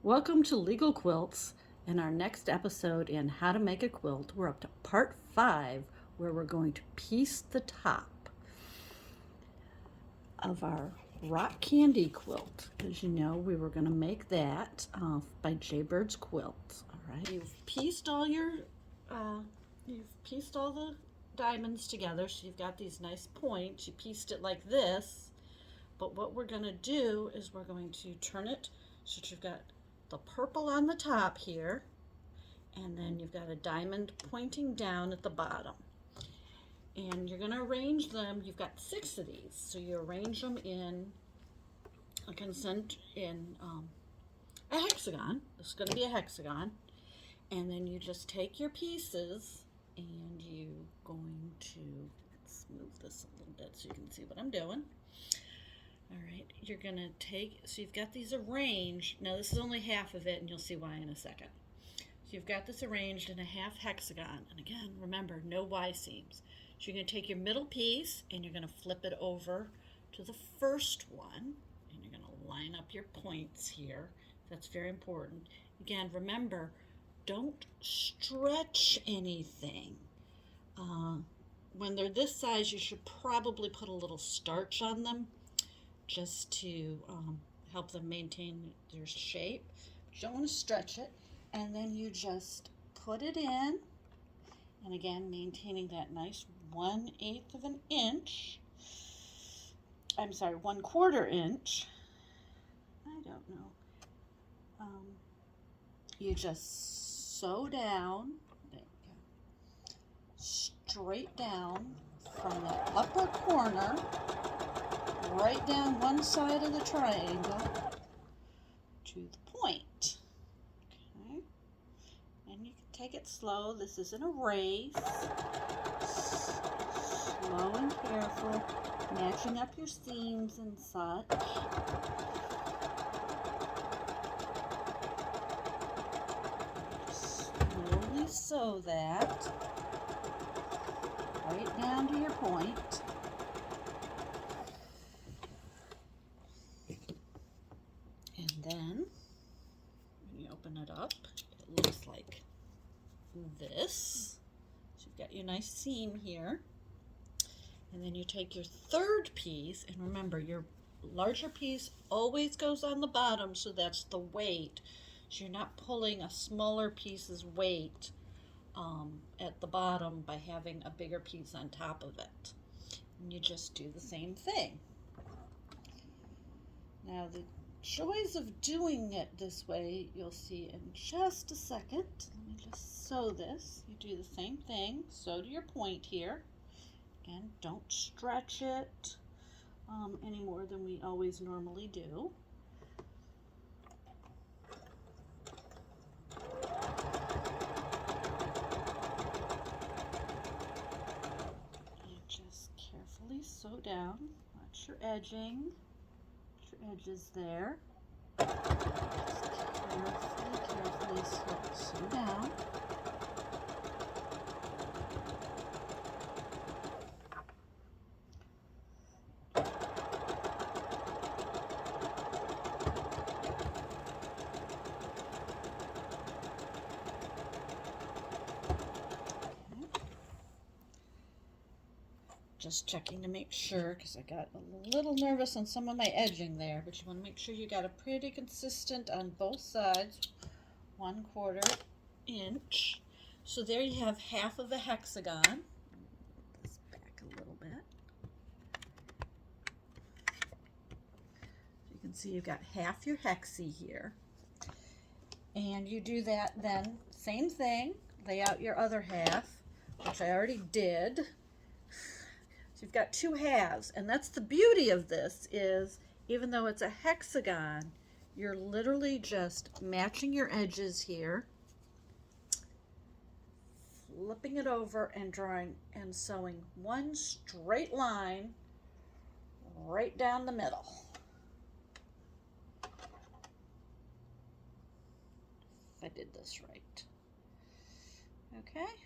Welcome to Legal Quilts. In our next episode in How to Make a Quilt, we're up to part 5, where we're going to piece the top of our rock candy quilt. As you know, we were going to make that by Jaybird's Quilts. All right, you've pieced all the diamonds together, so you've got these nice points. You pieced it like this, but what we're going to do is we're going to turn it so that you've got the purple on the top here, and then you've got a diamond pointing down at the bottom. And you're going to arrange them. You've got 6 of these, so you arrange them in a hexagon. This is going to be a hexagon, and then you just take your pieces and you're going to move this a little bit so you can see what I'm doing. All right, you're going to take, so you've got these arranged. Now this is only half of it, and you'll see why in a second. So you've got this arranged in a half hexagon, and again, remember, no Y seams. So you're going to take your middle piece, and you're going to flip it over to the first one, and you're going to line up your points here. That's very important. Again, remember, don't stretch anything. When they're this size, you should probably put a little starch on them, just to help them maintain their shape. You don't want to stretch it, and then you just put it in, and again, maintaining that nice 1/8 of an inch. I'm sorry, 1/4 inch. I don't know. You just sew down, there we go, straight down from the upper corner, right down one side of the triangle to the point. Okay, and you can take it slow. This isn't a race. Slow and careful, matching up your seams and such. Slowly sew that right down to your point. And then, when you open it up, it looks like this. So you've got your nice seam here. And then you take your third piece, and remember, your larger piece always goes on the bottom, so that's the weight. So you're not pulling a smaller piece's weight at the bottom by having a bigger piece on top of it. And you just do the same thing. Now, the joys of doing it this way, you'll see in just a second. Let me just sew this. You do the same thing. Sew to your point here. Again, don't stretch it any more than we always normally do. And just carefully sew down. Watch your edging. Your edges there. Just carefully sew down. Just checking to make sure, because I got a little nervous on some of my edging there, but you want to make sure you got a pretty consistent on both sides, 1/4 inch. So there you have half of a hexagon. Move this back a little bit. You can see you've got half your hexie here. And you do that then, same thing, lay out your other half, which I already did. So you've got 2 halves, and that's the beauty of this, is even though it's a hexagon, you're literally just matching your edges here, flipping it over and drawing and sewing one straight line right down the middle. If I did this right. Okay,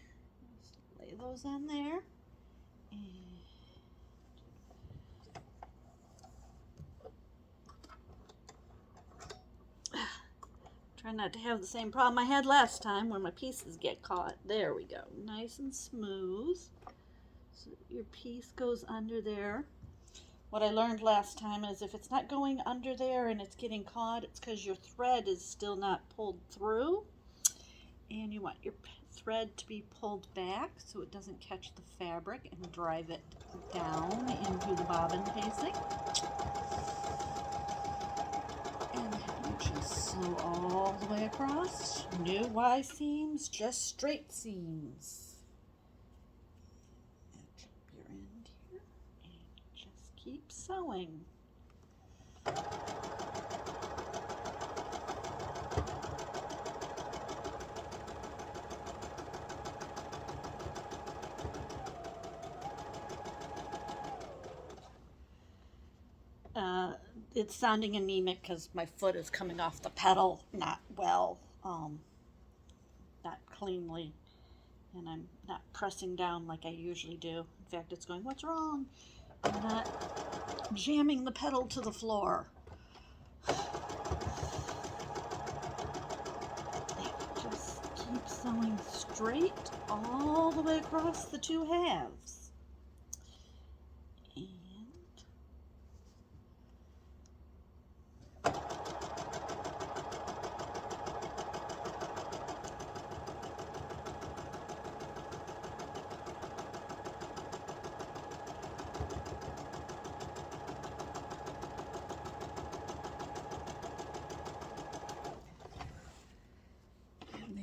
just lay those on there. And Try not to have the same problem I had last time where my pieces get caught. There we go. Nice and smooth. So your piece goes under there. What I learned last time is if it's not going under there and it's getting caught, it's because your thread is still not pulled through. And you want your thread to be pulled back so it doesn't catch the fabric and drive it down into the bobbin casing. And you just sew all the way across. No Y seams, just straight seams. Edge up your end here and just keep sewing. It's sounding anemic because my foot is coming off the pedal not well, not cleanly, and I'm not pressing down like I usually do. In fact, it's going, what's wrong? I'm not jamming the pedal to the floor. Just keep sewing straight all the way across the two halves.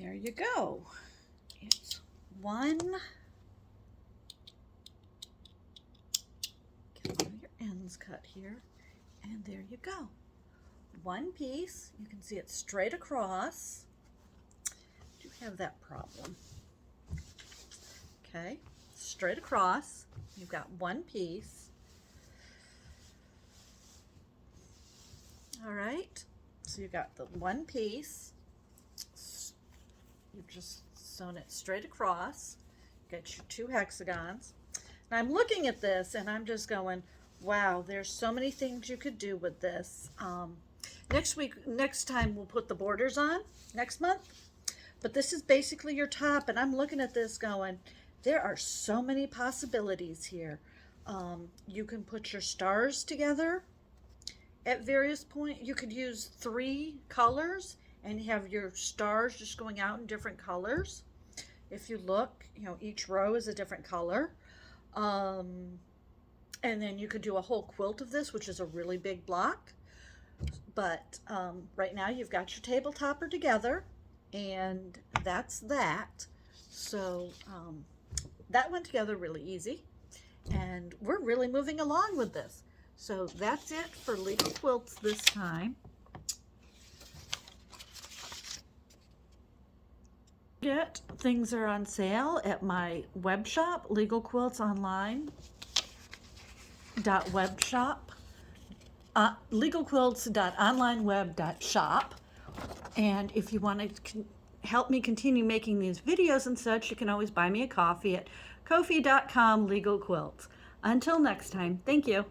There you go. It's one. Get all your ends cut here. And there you go. One piece. You can see it straight across. I do have that problem. Okay. Straight across. You've got one piece. All right. So you've got the one piece. You've just sewn it straight across. Get your two hexagons. Now I'm looking at this and I'm just going, wow, there's so many things you could do with this. Next time we'll put the borders on, next month. But this is basically your top, and I'm looking at this going, there are so many possibilities here. You can put your stars together at various points. You could use 3 colors and have your stars just going out in different colors. If you look, each row is a different color. And then you could do a whole quilt of this, which is a really big block. But right now you've got your table topper together, and that's that. So that went together really easy, and we're really moving along with this. So that's it for Legal Quilts this time. Things are on sale at my web shop, legalquilts.onlineweb.shop. And if you want to help me continue making these videos and such, you can always buy me a coffee at ko-fi.com/legalquilts. Until next time, thank you.